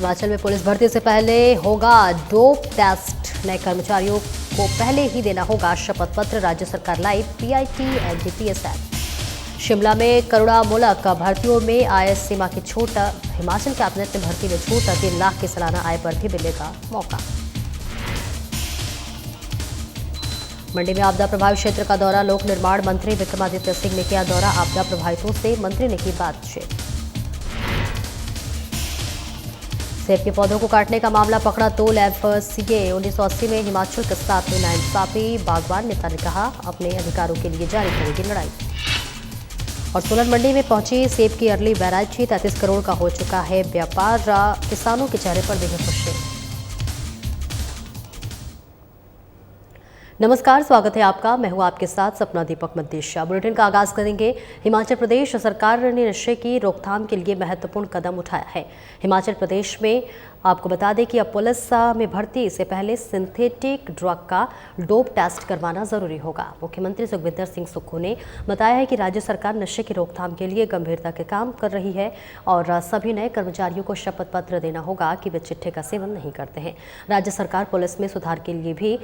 हिमाचल में पुलिस भर्ती से पहले होगा डोप टेस्ट। नए कर्मचारियों को पहले ही देना होगा शपथ पत्र। राज्य सरकार लाई पीआईटी एनडीपीएस एक्ट। शिमला में करुणामूलक भर्तियों में आय सीमा की छूट। हिमाचल कैबिनेट ने भर्ती में छूट। 3 लाख की सालाना आय पर भी मिलेगा मौका। मंडी में आपदा प्रभावित क्षेत्र का दौरा। लोक निर्माण मंत्री विक्रमादित्य सिंह ने किया दौरा। आपदा प्रभावितों से मंत्री ने की बातचीत। सेब के पौधों को काटने का मामला पकड़ा तोल। एफसीए 1980 में हिमाचल के साथ में नाइंसाफी। बागवान नेता ने कहा अपने अधिकारों के लिए जारी करेगी लड़ाई। और सोलन मंडी में पहुंची सेब की अर्ली वैरायटी। 33 करोड़ का हो चुका है व्यापार। किसानों के चेहरे पर दिखे खुशी। नमस्कार, स्वागत है आपका। मैं हूं आपके साथ सपना दीपक मद्देशिया। बुलेटिन का आगाज करेंगे। हिमाचल प्रदेश सरकार ने नशे की रोकथाम के लिए महत्वपूर्ण कदम उठाया है। हिमाचल प्रदेश में आपको बता दें कि अब पुलिस में भर्ती से पहले सिंथेटिक ड्रग का डोप टेस्ट करवाना जरूरी होगा। मुख्यमंत्री सुखविंदर सिंह सुक्खू ने बताया है कि राज्य सरकार नशे की रोकथाम के लिए गंभीरता के काम कर रही है और सभी नए कर्मचारियों को शपथ पत्र देना होगा कि वे चिट्ठे का सेवन नहीं करते हैं। राज्य सरकार पुलिस में सुधार के लिए भी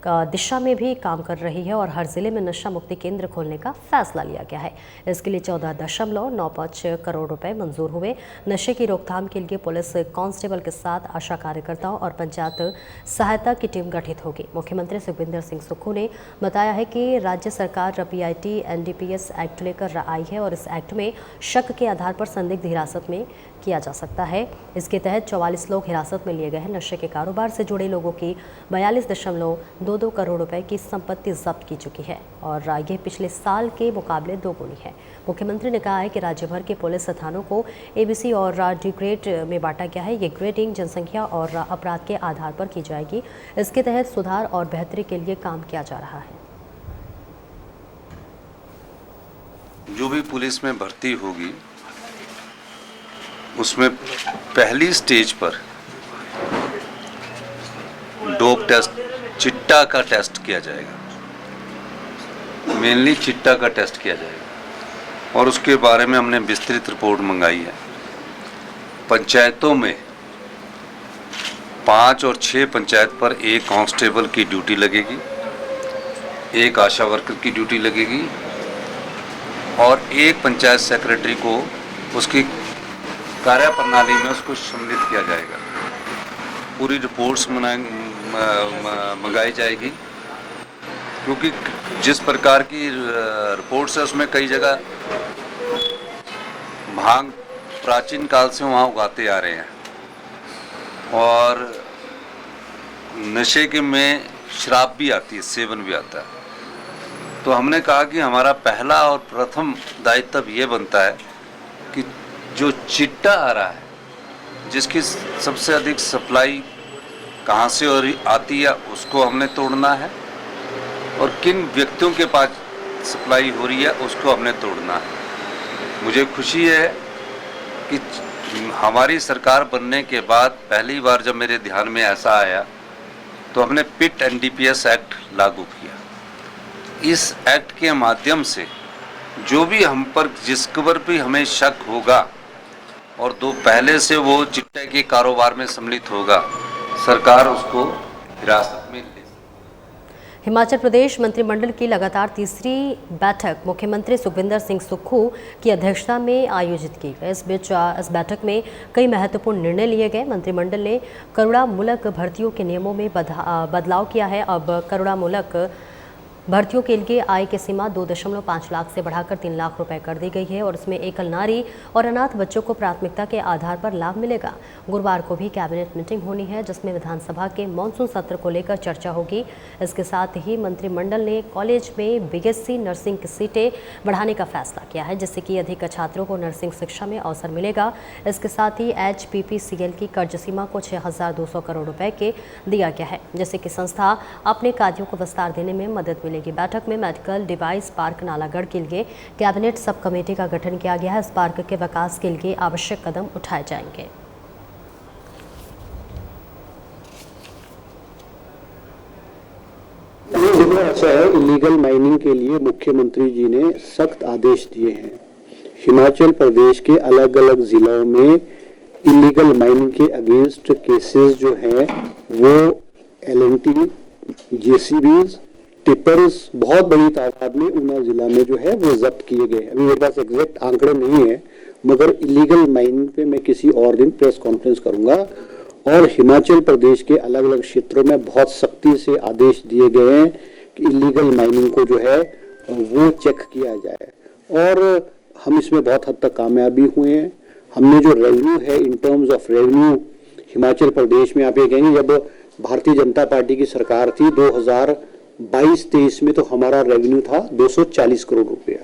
दिशा में भी काम कर रही है और हर जिले में नशा मुक्ति केंद्र खोलने का फैसला लिया गया है। इसके लिए 14.95 करोड़ रुपए मंजूर हुए। नशे की रोकथाम के लिए पुलिस कांस्टेबल के साथ आशा कार्यकर्ताओं और पंचायत सहायता की टीम गठित होगी। मुख्यमंत्री सुखविंदर सिंह सुक्खू ने बताया है कि राज्य सरकार पीआईटी एनडीपीएस एक्ट लेकर आई है और इस एक्ट में शक के आधार पर संदिग्ध हिरासत में किया जा सकता है। इसके तहत 44 लोग हिरासत में लिए गए हैं। नशे के कारोबार से जुड़े लोगों की 42.22 करोड़ रुपए की संपत्ति जब्त की चुकी है और ये पिछले साल के मुकाबले दोगुनी है। मुख्यमंत्री ने कहा है कि राज्य भर के पुलिस थानों को एबीसी और डी ग्रेड में बांटा गया है। ये ग्रेडिंग जनसंख्या और अपराध के आधार पर की जाएगी। इसके तहत सुधार और बेहतरी के लिए काम किया जा रहा है। जो भी पुलिस में भर्ती होगी उसमें पहली स्टेज पर डोप टेस्ट, चिट्टा का टेस्ट किया जाएगा। मेनली चिट्टा का टेस्ट किया जाएगा और उसके बारे में हमने विस्तृत रिपोर्ट मंगाई है। पंचायतों में 5 और 6 पंचायत पर एक कांस्टेबल की ड्यूटी लगेगी, एक आशा वर्कर की ड्यूटी लगेगी और एक पंचायत सेक्रेटरी को उसकी कार्य प्रणाली में उसको सम्मिलित किया जाएगा। पूरी रिपोर्ट्स मंगाई जाएगी क्योंकि जिस प्रकार की रिपोर्ट्स है उसमें कई जगह भांग प्राचीन काल से वहाँ उगाते आ रहे हैं और नशे के में शराब भी आती है, सेवन भी आता है। तो हमने कहा कि हमारा पहला और प्रथम दायित्व ये बनता है कि जो चिट्टा आ रहा है, जिसकी सबसे अधिक सप्लाई कहाँ से और आती है, उसको हमने तोड़ना है और किन व्यक्तियों के पास सप्लाई हो रही है उसको हमने तोड़ना है। मुझे खुशी है कि हमारी सरकार बनने के बाद पहली बार जब मेरे ध्यान में ऐसा आया तो हमने पिट एनडीपीएस एक्ट लागू किया। इस एक्ट के माध्यम से जो भी हम पर जिस पर भी हमें शक होगा और पहले से वो चिट्टे के कारोबार में सम्मिलित होगा, सरकार उसको हिरासत में ले। हिमाचल प्रदेश मंत्रिमंडल की लगातार तीसरी बैठक मुख्यमंत्री सुखविंदर सिंह सुक्खू की अध्यक्षता में आयोजित की गई। इस बीच इस बैठक में कई महत्वपूर्ण निर्णय लिए गए। मंत्रिमंडल ने करुणामूलक भर्तियों के नियमों में बदलाव किया है। अब करुणामूलक भर्तियों के लिए आय की सीमा 2.5 लाख से बढ़ाकर 3 लाख रुपए कर दी गई है और इसमें एकल नारी और अनाथ बच्चों को प्राथमिकता के आधार पर लाभ मिलेगा। गुरुवार को भी कैबिनेट मीटिंग होनी है जिसमें विधानसभा के मानसून सत्र को लेकर चर्चा होगी। इसके साथ ही मंत्रिमंडल ने कॉलेज में बीएससी नर्सिंग की सीटें बढ़ाने का फैसला किया है जिससे कि अधिक छात्रों को नर्सिंग शिक्षा में अवसर मिलेगा। इसके साथ ही HPPCL की कर्ज सीमा को 6,200 करोड़ रुपए के दिया गया है जिससे कि संस्था अपने कार्यों को विस्तार देने में मदद मिलेगी। बैठक में मेडिकल डिवाइस पार्क नालागढ़ के लिए कैबिनेट सब कमेटी का गठन किया गया है। इस पार्क के विकास के लिए आवश्यक कदम उठाए जाएंगे। ऐसा है, इलीगल माइनिंग के लिए मुख्यमंत्री जी ने सख्त आदेश दिए हैं। हिमाचल प्रदेश के अलग अलग जिलों में इलीगल माइनिंग के अगेंस्ट केसेस जो हैं वो LNT, JCBs, टिपर्स बहुत बड़ी तादाद में ऊना जिला में जो है वो जब्त किए गए। अभी मेरे पास एग्जैक्ट आंकड़े नहीं है, मगर इलीगल माइनिंग पे मैं किसी और दिन प्रेस कॉन्फ्रेंस करूंगा। और हिमाचल प्रदेश के अलग अलग क्षेत्रों में बहुत सख्ती से आदेश दिए गए हैं कि इलीगल माइनिंग को जो है वो चेक किया जाए, और हम इसमें बहुत हद तक कामयाब भी हुए हैं। हमने जो रेवेन्यू है in terms of revenue Himachal Pradesh में, आप ये कहेंगे जब भारतीय जनता पार्टी की सरकार थी 2022-23 में तो हमारा रेवेन्यू था 240 करोड़ रुपया,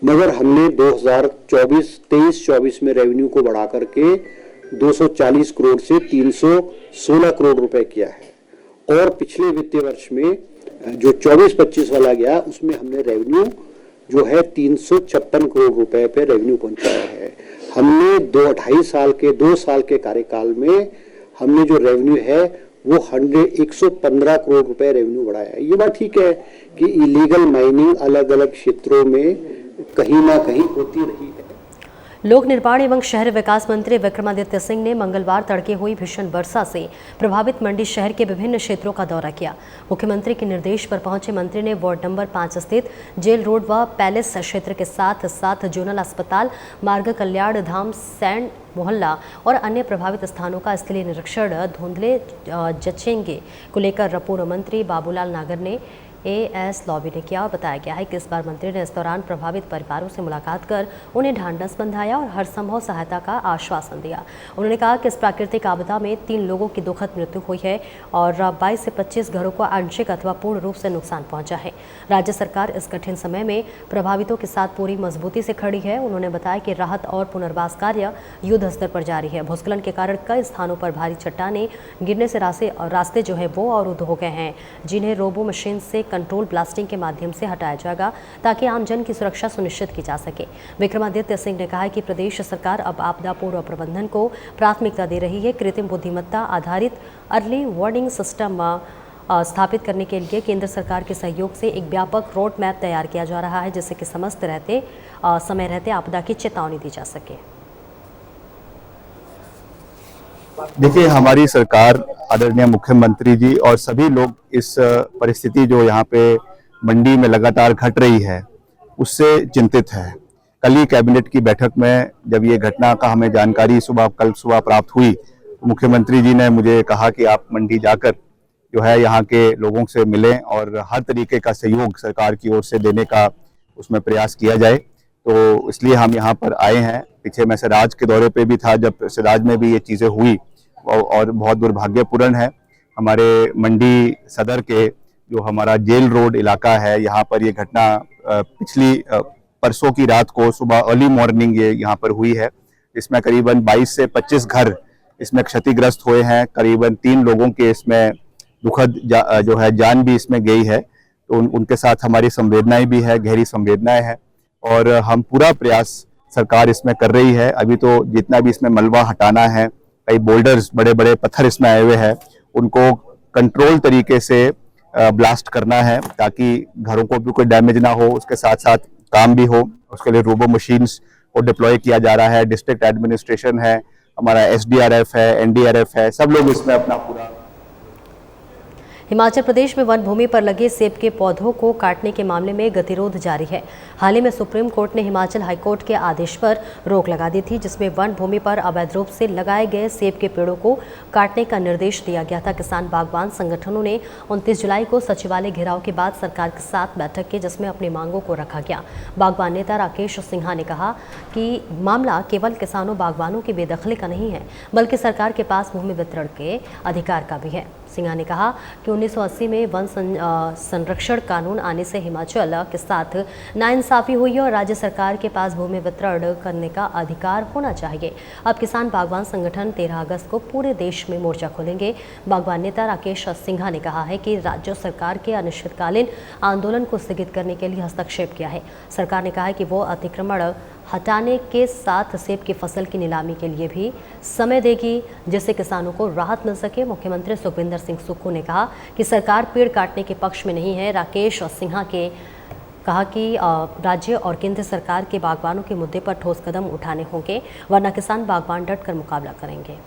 मगर हमने 2023-24 में रेवेन्यू को बढ़ा करके 240 करोड़ से 316 करोड़ रुपए किया है। और पिछले वित्तीय वर्ष में जो 24-25 वाला गया उसमें हमने रेवेन्यू जो है 356 करोड़ रुपए पे रेवेन्यू पहुंचाया है। हमने 2 साल के कार्यकाल में हमने जो रेवेन्यू है वो 115 करोड़ रुपए रेवेन्यू बढ़ाया है। ये बात ठीक है कि इलीगल माइनिंग अलग अलग क्षेत्रों में कहीं ना कहीं होती रही है। लोक निर्माण एवं शहर विकास मंत्री विक्रमादित्य सिंह ने मंगलवार तड़के हुई भीषण वर्षा से प्रभावित मंडी शहर के विभिन्न क्षेत्रों का दौरा किया। मुख्यमंत्री के निर्देश पर पहुंचे मंत्री ने वार्ड नंबर 5 स्थित जेल रोड व पैलेस क्षेत्र के साथ साथ जोनल अस्पताल, मार्ग कल्याण धाम, सैंड मोहल्ला और अन्य प्रभावित स्थानों का स्थलीय निरीक्षण धुंधले जचेंगे को लेकर पूर्व मंत्री बाबूलाल नागर ने AS लॉबी ने किया और बताया गया है कि इस बार मंत्री ने इस दौरान प्रभावित परिवारों से मुलाकात कर उन्हें ढांढस बंधाया और हर संभव सहायता का आश्वासन दिया। उन्होंने कहा कि इस प्राकृतिक आपदा में 3 लोगों की दुखद मृत्यु हुई है और 22 से 25 घरों को आंशिक अथवा पूर्ण रूप से नुकसान पहुंचा है। राज्य सरकार इस कठिन समय में प्रभावितों के साथ पूरी मजबूती से खड़ी है। उन्होंने बताया कि राहत और पुनर्वास कार्य युद्ध स्तर पर जारी है। भूस्खलन के कारण कई स्थानों पर भारी चट्टानें गिरने से रास्ते जो है वो अवरुद्ध हो गए हैं, जिन्हें रोबो मशीन से कंट्रोल ब्लास्टिंग के माध्यम से हटाया जाएगा ताकि आम जन की सुरक्षा सुनिश्चित की जा सके। विक्रमादित्य सिंह ने कहा कि प्रदेश सरकार अब आपदा पूर्व प्रबंधन को प्राथमिकता दे रही है। कृत्रिम बुद्धिमत्ता आधारित अर्ली वार्निंग सिस्टम स्थापित करने के लिए केंद्र सरकार के सहयोग से एक व्यापक रोड मैप तैयार किया जा रहा है, जिससे कि समय रहते आपदा की चेतावनी दी जा सके। देखिए, हमारी सरकार, आदरणीय मुख्यमंत्री जी और सभी लोग इस परिस्थिति जो यहाँ पे मंडी में लगातार घट रही है उससे चिंतित है। कल ही कैबिनेट की बैठक में जब ये घटना का हमें जानकारी कल सुबह प्राप्त हुई, तो मुख्यमंत्री जी ने मुझे कहा कि आप मंडी जाकर जो है यहाँ के लोगों से मिलें और हर तरीके का सहयोग सरकार की ओर से देने का उसमें प्रयास किया जाए। तो इसलिए हम यहाँ पर आए हैं। पीछे मैं सिराज के दौरे पे भी था जब सिराज में भी ये चीज़ें हुई और बहुत दुर्भाग्यपूर्ण है। हमारे मंडी सदर के जो हमारा जेल रोड इलाका है, यहाँ पर ये घटना पिछली परसों की रात को सुबह अर्ली मॉर्निंग ये यहाँ पर हुई है। इसमें करीबन 22 से 25 घर इसमें क्षतिग्रस्त हुए हैं। करीबन 3 लोगों के इसमें दुखद जो है जान भी इसमें गई है। तो उनके साथ हमारी संवेदनाएं भी है, गहरी संवेदनाएं हैं और हम पूरा प्रयास सरकार इसमें कर रही है। अभी तो जितना भी इसमें मलबा हटाना है, कई बोल्डर्स, बड़े बड़े पत्थर इसमें आए हुए हैं, उनको कंट्रोल तरीके से ब्लास्ट करना है ताकि घरों को भी कोई डैमेज ना हो, उसके साथ साथ काम भी हो। उसके लिए रोबो मशीन्स को डिप्लॉय किया जा रहा है। डिस्ट्रिक्ट एडमिनिस्ट्रेशन है, हमारा SDRF है, NDRF है, सब लोग इसमें अपना पूरा। हिमाचल प्रदेश में वन भूमि पर लगे सेब के पौधों को काटने के मामले में गतिरोध जारी है। हाल ही में सुप्रीम कोर्ट ने हिमाचल हाईकोर्ट के आदेश पर रोक लगा दी थी, जिसमें वन भूमि पर अवैध रूप से लगाए गए सेब के पेड़ों को काटने का निर्देश दिया गया था। किसान बागवान संगठनों ने 29 जुलाई को सचिवालय घेराव के बाद सरकार के साथ बैठक की, जिसमें अपनी मांगों को रखा गया। बागवान नेता राकेश सिंघा ने कहा कि मामला केवल किसानों बागवानों की बेदखली का नहीं है, बल्कि सरकार के पास भूमि वितरण के अधिकार का भी है। सिंघा ने कहा कि 1980 में वन संरक्षण कानून आने से हिमाचल के साथ नाइंसाफी हुई है और राज्य सरकार के पास भूमि वितरण करने का अधिकार होना चाहिए। अब किसान बागवान संगठन 13 अगस्त को पूरे देश में मोर्चा खोलेंगे। बागवान नेता राकेश सिंघा ने कहा है कि राज्य सरकार के अनिश्चितकालीन आंदोलन को स्थगित करने के लिए हस्तक्षेप किया है। सरकार ने कहा है कि वो अतिक्रमण हटाने के साथ सेब की फसल की नीलामी के लिए भी समय देगी, जिससे किसानों को राहत मिल सके। मुख्यमंत्री सुखविंदर सिंह सुक्खू ने कहा कि सरकार पेड़ काटने के पक्ष में नहीं है। राकेश सिंघा के कहा कि राज्य और केंद्र सरकार के बागवानों के मुद्दे पर ठोस कदम उठाने होंगे, वरना किसान बागवान डटकर मुकाबला करेंगे।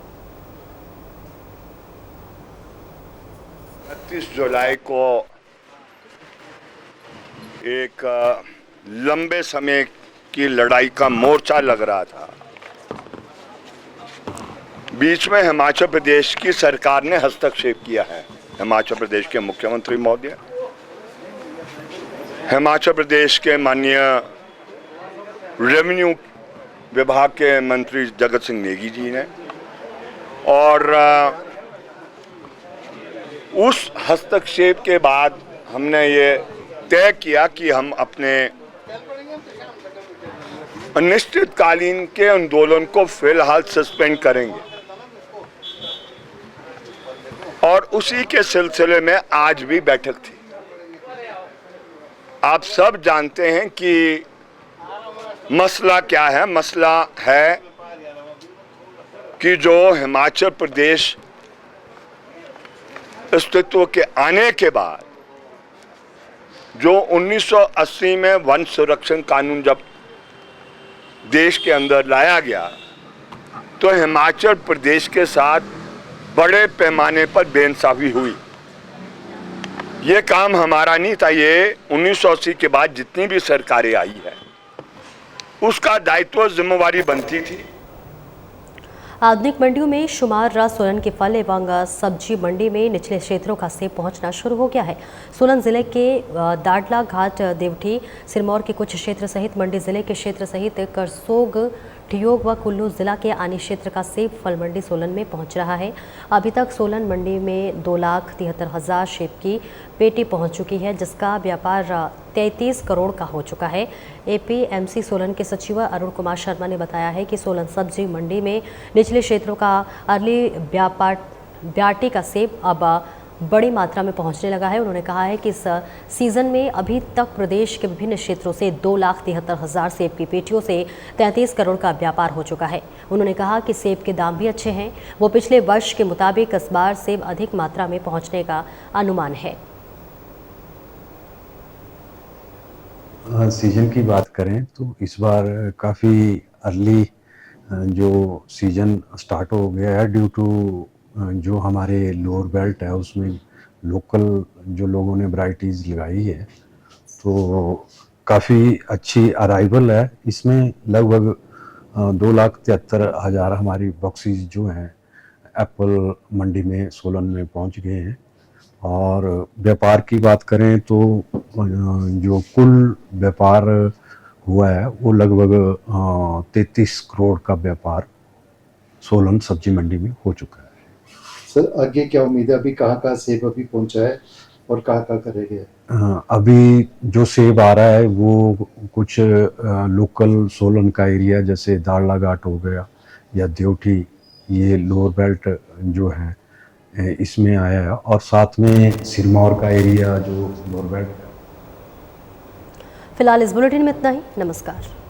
30 जुलाई को एक लंबे समय की लड़ाई का मोर्चा लग रहा था। बीच में हिमाचल प्रदेश की सरकार ने हस्तक्षेप किया है। हिमाचल प्रदेश के मुख्यमंत्री महोदय, हिमाचल प्रदेश के माननीय रेवेन्यू विभाग के मंत्री जगत सिंह नेगी जी ने, और उस हस्तक्षेप के बाद हमने ये तय किया कि हम अपने अनिश्चितकालीन के आंदोलन को फिलहाल सस्पेंड करेंगे। और उसी के सिलसिले में आज भी बैठक थी। आप सब जानते हैं कि मसला क्या है। मसला है कि जो हिमाचल प्रदेश अस्तित्व के आने के बाद जो 1980 में वन संरक्षण कानून जब देश के अंदर लाया गया, तो हिमाचल प्रदेश के साथ बड़े पैमाने पर बेइंसाफी हुई। ये काम हमारा नहीं था। ये 1980 के बाद जितनी भी सरकारें आई है, उसका दायित्व जिम्मेवारी बनती थी। आधुनिक मंडियों में शुमार सोलन के फल एवं सब्जी मंडी में निचले क्षेत्रों का सेब पहुंचना शुरू हो गया है। सोलन जिले के दाड़ला घाट, देवठी, सिरमौर के कुछ क्षेत्र सहित मंडी जिले के क्षेत्र सहित करसोग, ठियोग व कुल्लू जिला के आनी क्षेत्र का सेब फल मंडी सोलन में पहुंच रहा है। अभी तक सोलन मंडी में 2,73,000 सेब की पेटी पहुंच चुकी है, जिसका व्यापार 33 करोड़ का हो चुका है। एपीएमसी सोलन के सचिव अरुण कुमार शर्मा ने बताया है कि सोलन सब्जी मंडी में निचले क्षेत्रों का अर्ली व्यापार का सेब अब बड़ी मात्रा में पहुंचने लगा है। उन्होंने कहा है कि इस सीजन में अभी तक प्रदेश के विभिन्न क्षेत्रों से 2,73,000 सेब की पेटियों से 33 करोड़ का व्यापार हो चुका है। उन्होंने कहा कि सेब के दाम भी अच्छे हैं। वो पिछले वर्ष के मुताबिक इस बार सेब अधिक मात्रा में पहुंचने का अनुमान है। सीजन की बात करें तो इस बार काफ़ी अर्ली जो सीजन स्टार्ट हो गया है, ड्यू टू जो हमारे लोअर बेल्ट है उसमें लोकल जो लोगों ने वैरायटीज़ लगाई है, तो काफ़ी अच्छी अराइवल है। इसमें लगभग 2,73,000 हमारी बॉक्सेस जो हैं एप्पल मंडी में सोलन में पहुंच गए हैं। और व्यापार की बात करें तो जो कुल व्यापार हुआ है वो लगभग 33 करोड़ का व्यापार सोलन सब्जी मंडी में हो चुका है। सर आगे क्या उम्मीद है? अभी कहाँ सेब अभी पहुंचा है और कहाँ करेंगे? अभी जो सेब आ रहा है वो कुछ लोकल सोलन का एरिया जैसे दाड़ला घाट हो गया या देवठी, ये लोअर बेल्ट जो है इसमें आया है, और साथ में सिरमौर का एरिया जो लोअर बेल्ट। फिलहाल इस बुलेटिन में इतना ही। नमस्कार।